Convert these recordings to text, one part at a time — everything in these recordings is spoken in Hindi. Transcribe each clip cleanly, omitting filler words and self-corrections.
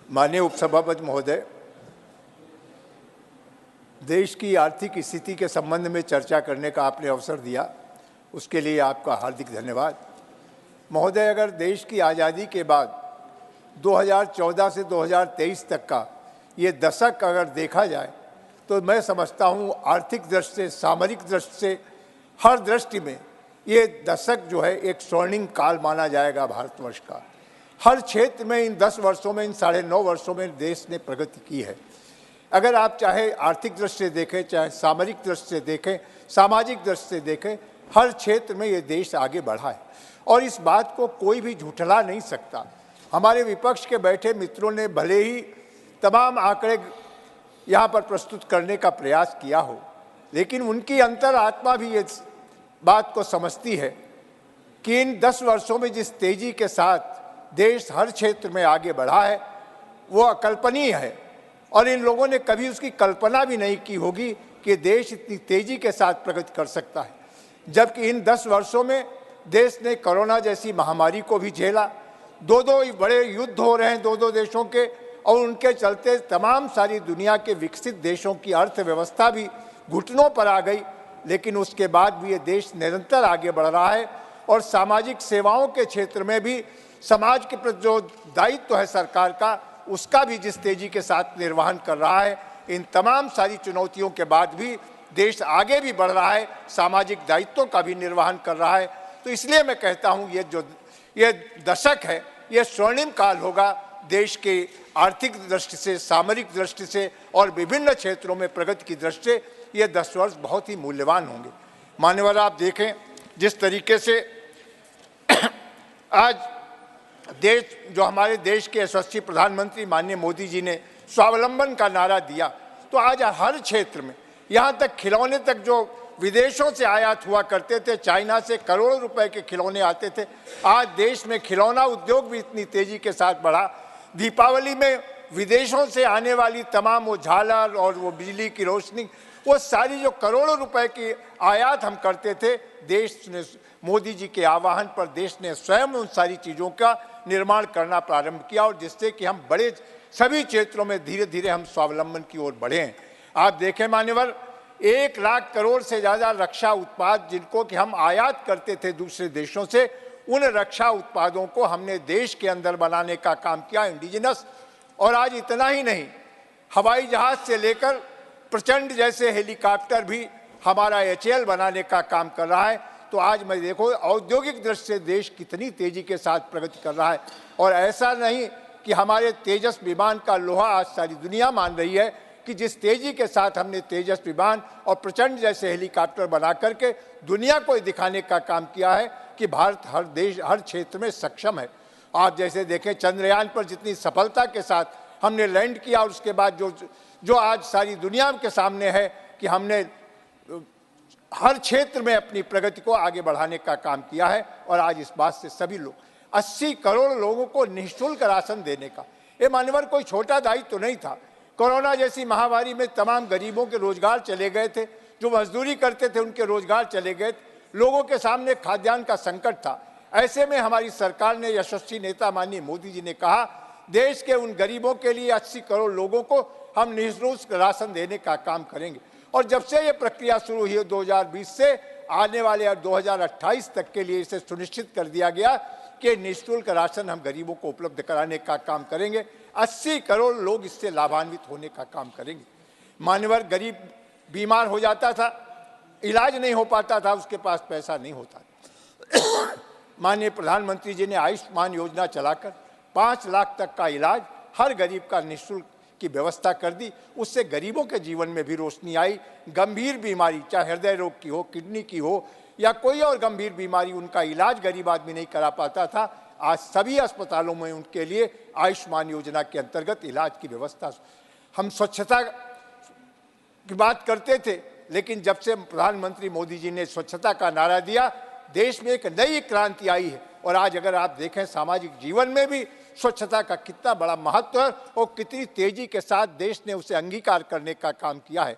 माननीय उपसभापति महोदय, देश की आर्थिक स्थिति के संबंध में चर्चा करने का आपने अवसर दिया, उसके लिए आपका हार्दिक धन्यवाद। महोदय, अगर देश की आज़ादी के बाद 2014 से 2023 तक का ये दशक अगर देखा जाए तो मैं समझता हूँ आर्थिक दृष्टि से, सामरिक दृष्टि से, हर दृष्टि में ये दशक जो है एक स्वर्णिम काल माना जाएगा भारतवर्ष का। हर क्षेत्र में इन 10 वर्षों में, इन 9.5 वर्षों में देश ने प्रगति की है। अगर आप चाहे आर्थिक दृष्टि से देखें, चाहे सामरिक दृष्टि से देखें, सामाजिक दृष्टि से देखें, हर क्षेत्र में ये देश आगे बढ़ा है और इस बात को कोई भी झुठला नहीं सकता। हमारे विपक्ष के बैठे मित्रों ने भले ही तमाम आंकड़े यहाँ पर प्रस्तुत करने का प्रयास किया हो, लेकिन उनकी अंतरात्मा भी ये बात को समझती है कि इन 10 वर्षों में जिस तेजी के साथ देश हर क्षेत्र में आगे बढ़ा है वो अकल्पनीय है और इन लोगों ने कभी उसकी कल्पना भी नहीं की होगी कि देश इतनी तेजी के साथ प्रगति कर सकता है। जबकि इन 10 वर्षों में देश ने कोरोना जैसी महामारी को भी झेला, दो बड़े युद्ध हो रहे हैं दो देशों के, और उनके चलते तमाम सारी दुनिया के विकसित देशों की अर्थव्यवस्था भी घुटनों पर आ गई, लेकिन उसके बाद भी ये देश निरंतर आगे बढ़ रहा है और सामाजिक सेवाओं के क्षेत्र में भी समाज के प्रति जो दायित्व है सरकार का, उसका भी जिस तेजी के साथ निर्वहन कर रहा है, इन तमाम सारी चुनौतियों के बाद भी देश आगे भी बढ़ रहा है, सामाजिक दायित्वों का भी निर्वहन कर रहा है। तो इसलिए मैं कहता हूँ ये दशक है, ये स्वर्णिम काल होगा देश के आर्थिक दृष्टि से, सामरिक दृष्टि से और विभिन्न क्षेत्रों में प्रगति की दृष्टि से ये 10 वर्ष बहुत ही मूल्यवान होंगे। मान्यवर, आप देखें जिस तरीके से आज देश, जो हमारे देश के यशस्वी प्रधानमंत्री माननीय मोदी जी ने स्वावलंबन का नारा दिया, तो आज हर क्षेत्र में, यहाँ तक खिलौने तक जो विदेशों से आयात हुआ करते थे, चाइना से करोड़ों रुपए के खिलौने आते थे, आज देश में खिलौना उद्योग भी इतनी तेजी के साथ बढ़ा। दीपावली में विदेशों से आने वाली तमाम वो झालर और वो बिजली की रोशनी, वो सारी जो करोड़ों रुपए की आयात हम करते थे, देश ने मोदी जी के आह्वान पर देश ने स्वयं उन सारी चीज़ों का निर्माण करना प्रारंभ किया और जिससे कि हम बड़े सभी क्षेत्रों में धीरे धीरे हम स्वावलंबन की ओर बढ़े हैं। आप देखें मान्यवर, 1 लाख करोड़ से ज़्यादा रक्षा उत्पाद जिनको कि हम आयात करते थे दूसरे देशों से, उन रक्षा उत्पादों को हमने देश के अंदर बनाने का काम किया, इंडिजिनस। और आज इतना ही नहीं, हवाई जहाज़ से लेकर प्रचंड जैसे हेलीकॉप्टर भी हमारा HAL बनाने का काम कर रहा है। तो आज मैं देखो औद्योगिक दृष्टि से देश कितनी तेजी के साथ प्रगति कर रहा है। और ऐसा नहीं कि हमारे तेजस विमान का लोहा आज सारी दुनिया मान रही है कि जिस तेजी के साथ हमने तेजस विमान और प्रचंड जैसे हेलीकॉप्टर बना करके दुनिया को दिखाने का काम किया है कि भारत हर देश, हर क्षेत्र में सक्षम है। आप जैसे देखें चंद्रयान पर जितनी सफलता के साथ हमने लैंड किया और उसके बाद जो आज सारी दुनिया के सामने है कि हमने हर क्षेत्र में अपनी प्रगति को आगे बढ़ाने का काम किया है। और आज इस बात से सभी लोग 80 करोड़ लोगों को निःशुल्क राशन देने का, ये मान्यवर कोई छोटा दायित्व तो नहीं था। कोरोना जैसी महामारी में तमाम गरीबों के रोजगार चले गए थे, जो मजदूरी करते थे उनके रोजगार चले गए, लोगों के सामने खाद्यान्न का संकट था। ऐसे में हमारी सरकार ने, यशस्वी नेता माननीय मोदी जी ने कहा, देश के उन गरीबों के लिए 80 करोड़ लोगों को हम निःशुल्क राशन देने का काम करेंगे। और जब से ये प्रक्रिया शुरू हुई 2020 से आने वाले 2028 तक के लिए इसे सुनिश्चित कर दिया गया कि निःशुल्क राशन हम गरीबों को उपलब्ध कराने का काम करेंगे। 80 करोड़ लोग इससे लाभान्वित होने का काम करेंगे। मान्यवर, गरीब बीमार हो जाता था, इलाज नहीं हो पाता था, उसके पास पैसा नहीं होता। माननीय प्रधानमंत्री जी ने आयुष्मान योजना चलाकर 5 लाख तक का इलाज हर गरीब का निःशुल्क की व्यवस्था कर दी। उससे गरीबों के जीवन में भी रोशनी आई। गंभीर बीमारी, चाहे हृदय रोग की हो, किडनी की हो या कोई और गंभीर बीमारी, उनका इलाज गरीब आदमी नहीं करा पाता था। आज सभी अस्पतालों में उनके लिए आयुष्मान योजना के अंतर्गत इलाज की व्यवस्था। हम स्वच्छता की बात करते थे, लेकिन जब से प्रधानमंत्री मोदी जी ने स्वच्छता का नारा दिया, देश में एक नई क्रांति आई है। और आज अगर आप देखें सामाजिक जीवन में भी स्वच्छता का कितना बड़ा महत्व है और कितनी तेजी के साथ देश ने उसे अंगीकार करने का काम किया है।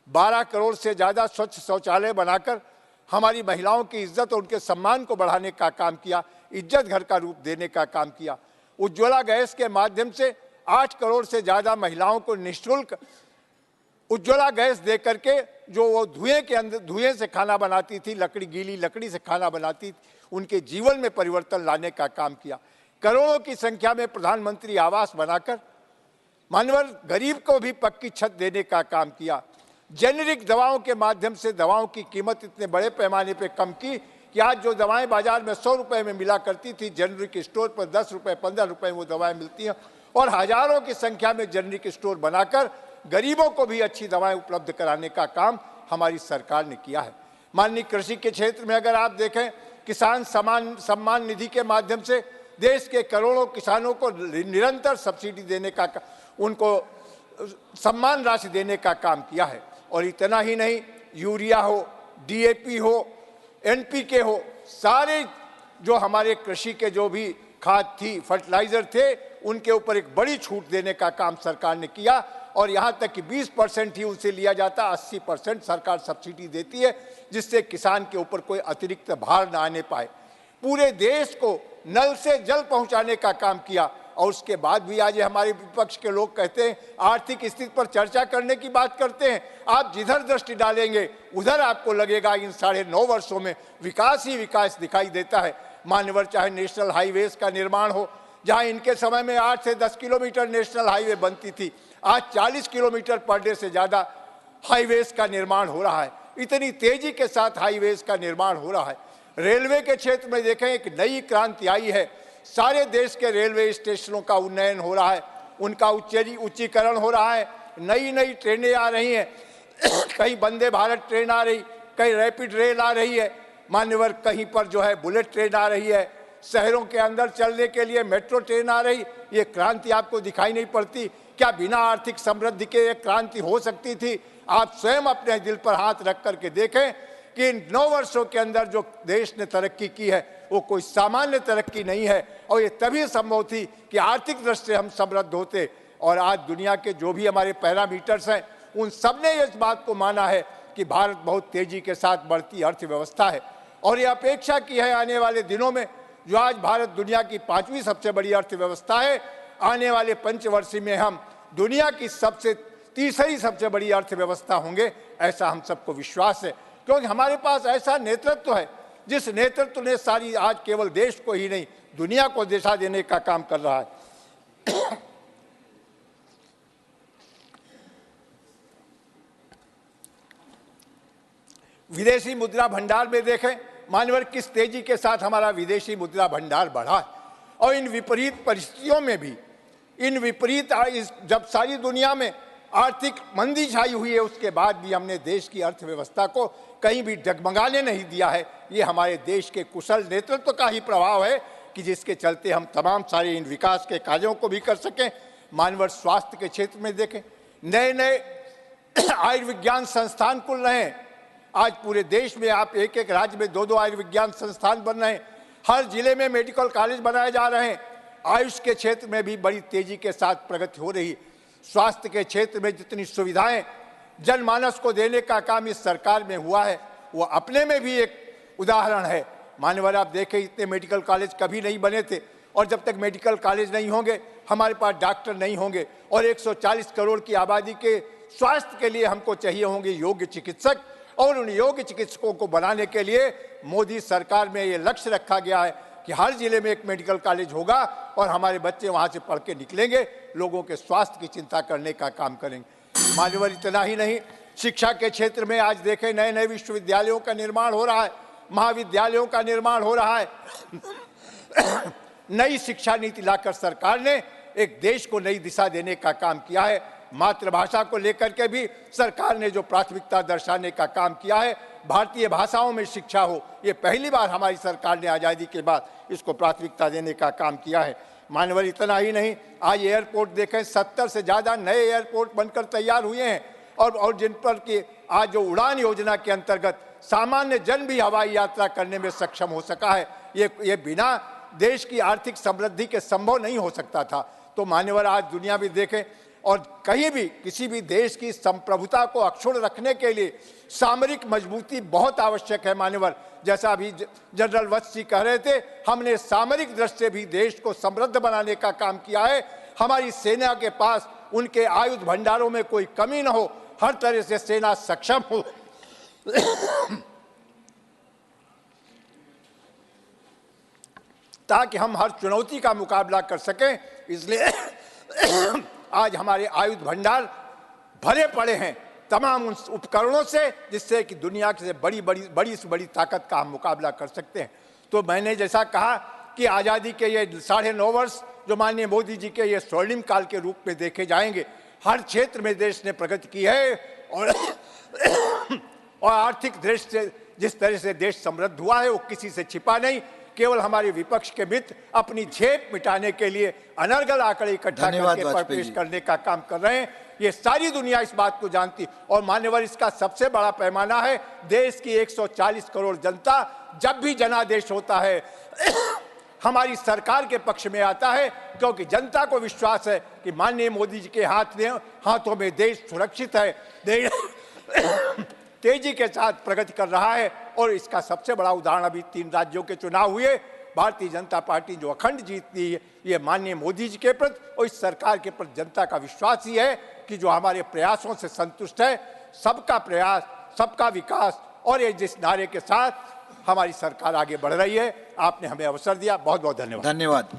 12 करोड़ से ज़्यादा स्वच्छ शौचालय बनाकर हमारी महिलाओं की इज्जत और उनके सम्मान को बढ़ाने का काम किया, इज्जत घर का रूप देने का काम किया। उज्ज्वला गैस के माध्यम से 8 करोड़ से ज़्यादा महिलाओं को निःशुल्क उज्ज्वला गैस दे करके, जो वो धुएं से खाना बनाती थी, गीली लकड़ी से खाना बनाती थी, उनके जीवन में परिवर्तन लाने का काम किया। करोड़ों की संख्या में प्रधानमंत्री आवास बनाकर मानवर गरीब को भी पक्की छत देने का काम किया। जेनेरिक दवाओं के माध्यम से दवाओं की कीमत इतने बड़े पैमाने पर कम की कि आज जो दवाएं बाजार में 100 रुपए में मिला करती थी, जेनेरिक स्टोर पर 10 रुपए 15 रुपए वो दवाएं मिलती हैं, और हजारों की संख्या में जेनेरिक स्टोर बनाकर गरीबों को भी अच्छी दवाएं उपलब्ध कराने का काम हमारी सरकार ने किया है। माननीय कृषि के क्षेत्र में अगर आप देखें, किसान सम्मान निधि के माध्यम से देश के करोड़ों किसानों को निरंतर सब्सिडी देने का, उनको सम्मान राशि देने का काम किया है। और इतना ही नहीं, यूरिया हो, डीएपी हो, एनपीके हो, सारे जो हमारे कृषि के जो भी खाद थी, फर्टिलाइजर थे, उनके ऊपर एक बड़ी छूट देने का काम सरकार ने किया। और यहाँ तक कि 20% ही उनसे लिया जाता, 80% सरकार सब्सिडी देती है, जिससे किसान के ऊपर कोई अतिरिक्त भार न आने पाए। पूरे देश को नल से जल पहुँचाने का काम किया। और उसके बाद भी आज हमारे विपक्ष के लोग कहते हैं, आर्थिक स्थिति पर चर्चा करने की बात करते हैं। आप जिधर दृष्टि डालेंगे उधर आपको लगेगा इन 9.5 वर्षों में विकास ही विकास दिखाई देता है। मान्यवर चाहे नेशनल हाईवेज का निर्माण हो, जहां इनके समय में 8 से 10 किलोमीटर नेशनल हाईवे बनती थी, आज 40 किलोमीटर पर डे से ज़्यादा हाईवेज का निर्माण हो रहा है। इतनी तेजी के साथ हाईवेज का निर्माण हो रहा है। रेलवे के क्षेत्र में देखें, एक नई क्रांति आई है। सारे देश के रेलवे स्टेशनों का उन्नयन हो रहा है, उनका उच्चीकरण हो रहा है। नई नई ट्रेनें आ रही हैं, कहीं वंदे भारत ट्रेन आ रही, कहीं रैपिड रेल आ रही है, मान्यवर कहीं पर जो है बुलेट ट्रेन आ रही है, शहरों के अंदर चलने के लिए मेट्रो ट्रेन आ रही। ये क्रांति आपको दिखाई नहीं पड़ती क्या? बिना आर्थिक समृद्धि के ये क्रांति हो सकती थी? आप स्वयं अपने दिल पर हाथ रख करके देखें कि इन 9 वर्षों के अंदर जो देश ने तरक्की की है वो कोई सामान्य तरक्की नहीं है। और ये तभी संभव थी कि आर्थिक दृष्टि से हम समृद्ध होते। और आज दुनिया के जो भी हमारे पैरामीटर्स हैं, उन सब ने इस बात को माना है कि भारत बहुत तेजी के साथ बढ़ती अर्थव्यवस्था है। और ये अपेक्षा की है आने वाले दिनों में, जो आज भारत दुनिया की 5वीं सबसे बड़ी अर्थव्यवस्था है, आने वाले पंचवर्षीय में हम दुनिया की तीसरी सबसे बड़ी अर्थव्यवस्था होंगे, ऐसा हम सबको विश्वास है। क्योंकि हमारे पास ऐसा नेतृत्व है, जिस नेतृत्व ने सारी आज केवल देश को ही नहीं दुनिया को दिशा देने का काम कर रहा है। विदेशी मुद्रा भंडार में देखें, मान्यवर किस तेजी के साथ हमारा विदेशी मुद्रा भंडार बढ़ा है। और इन विपरीत परिस्थितियों में भी, जब सारी दुनिया में आर्थिक मंदी छाई हुई है, उसके बाद भी हमने देश की अर्थव्यवस्था को कहीं भी डगमगाने नहीं दिया है। ये हमारे देश के कुशल नेतृत्व का ही प्रभाव है कि जिसके चलते हम तमाम सारे इन विकास के कार्यों को भी कर सकें। मानवर स्वास्थ्य के क्षेत्र में देखें, नए नए आयुर्विज्ञान संस्थान खुल रहे हैं। आज पूरे देश में आप एक राज्य में 2 आयुर्विज्ञान संस्थान बन रहे हैं, हर जिले में मेडिकल कॉलेज बनाए जा रहे हैं। आयुष के क्षेत्र में भी बड़ी तेजी के साथ प्रगति हो रही है। स्वास्थ्य के क्षेत्र में जितनी सुविधाएं जनमानस को देने का काम इस सरकार में हुआ है, वो अपने में भी एक उदाहरण है। मान्यवर आप देखें, इतने मेडिकल कॉलेज कभी नहीं बने थे। और जब तक मेडिकल कॉलेज नहीं होंगे, हमारे पास डॉक्टर नहीं होंगे। और 140 करोड़ की आबादी के स्वास्थ्य के लिए हमको चाहिए होंगे योग्य चिकित्सक। और उन योग्य चिकित्सकों को बनाने के लिए मोदी सरकार में ये लक्ष्य रखा गया है कि हर जिले में एक मेडिकल कॉलेज होगा और हमारे बच्चे वहाँ से पढ़ के निकलेंगे, लोगों के स्वास्थ्य की चिंता करने का काम करेंगे। मान्यवर इतना ही नहीं, शिक्षा के क्षेत्र में आज देखें, नए नए विश्वविद्यालयों का निर्माण हो रहा है, महाविद्यालयों का निर्माण हो रहा है। नई शिक्षा नीति लाकर सरकार ने एक देश को नई दिशा देने का काम किया है। मातृभाषा को लेकर के भी सरकार ने जो प्राथमिकता दर्शाने का काम किया है, भारतीय भाषाओं में शिक्षा हो, ये पहली बार हमारी सरकार ने आज़ादी के बाद इसको प्राथमिकता देने का काम किया है। मानवर इतना ही नहीं, आज एयरपोर्ट देखें, 70 से ज़्यादा नए एयरपोर्ट बनकर तैयार हुए हैं। और जिन पर कि आज जो उड़ान योजना के अंतर्गत सामान्य जन भी हवाई यात्रा करने में सक्षम हो सका है, ये बिना देश की आर्थिक समृद्धि के संभव नहीं हो सकता था। तो मान्यवर आज दुनिया भी देखें, और कहीं भी किसी भी देश की संप्रभुता को अक्षुण्ण रखने के लिए सामरिक मजबूती बहुत आवश्यक है। मान्यवर, जैसा अभी जनरल वत्स जी कह रहे थे, हमने सामरिक दृष्टि से भी देश को समृद्ध बनाने का काम किया है। हमारी सेना के पास उनके आयुध भंडारों में कोई कमी न हो, हर तरह से सेना सक्षम हो ताकि हम हर चुनौती का मुकाबला कर सकें। इसलिए आज हमारे आयुध भंडार भरे पड़े हैं तमाम उन उपकरणों से जिससे कि दुनिया से बड़ी से बड़ी ताकत का हम मुकाबला कर सकते हैं। तो मैंने जैसा कहा कि आज़ादी के ये 9.5 वर्ष जो माननीय मोदी जी के ये स्वर्णिम काल के रूप में देखे जाएंगे, हर क्षेत्र में देश ने प्रगति की है और आर्थिक दृष्टि से जिस तरह से देश समृद्ध हुआ है वो किसी से छिपा नहीं। केवल हमारे विपक्ष के मित्र अपनी झेप मिटाने के लिए अनर्गल आंकड़े इकट्ठा करके पेश करने का काम कर रहे हैं। ये सारी दुनिया इस बात को जानती और मान्यवर इसका सबसे बड़ा पैमाना है देश की 140 करोड़ जनता जब भी जनादेश होता है हमारी सरकार के पक्ष में आता है, क्योंकि जनता को विश्वास है कि माननीय मोदी जी के हाथों में देश सुरक्षित है, देश तेजी के साथ प्रगति कर रहा है। और इसका सबसे बड़ा उदाहरण अभी 3 राज्यों के चुनाव हुए, भारतीय जनता पार्टी जो अखंड जीतती है ये माननीय मोदी जी के प्रति और इस सरकार के प्रति जनता का विश्वास ही है कि जो हमारे प्रयासों से संतुष्ट है। सबका प्रयास सबका विकास और ये जिस नारे के साथ हमारी सरकार आगे बढ़ रही है, आपने हमें अवसर दिया, बहुत बहुत धन्यवाद।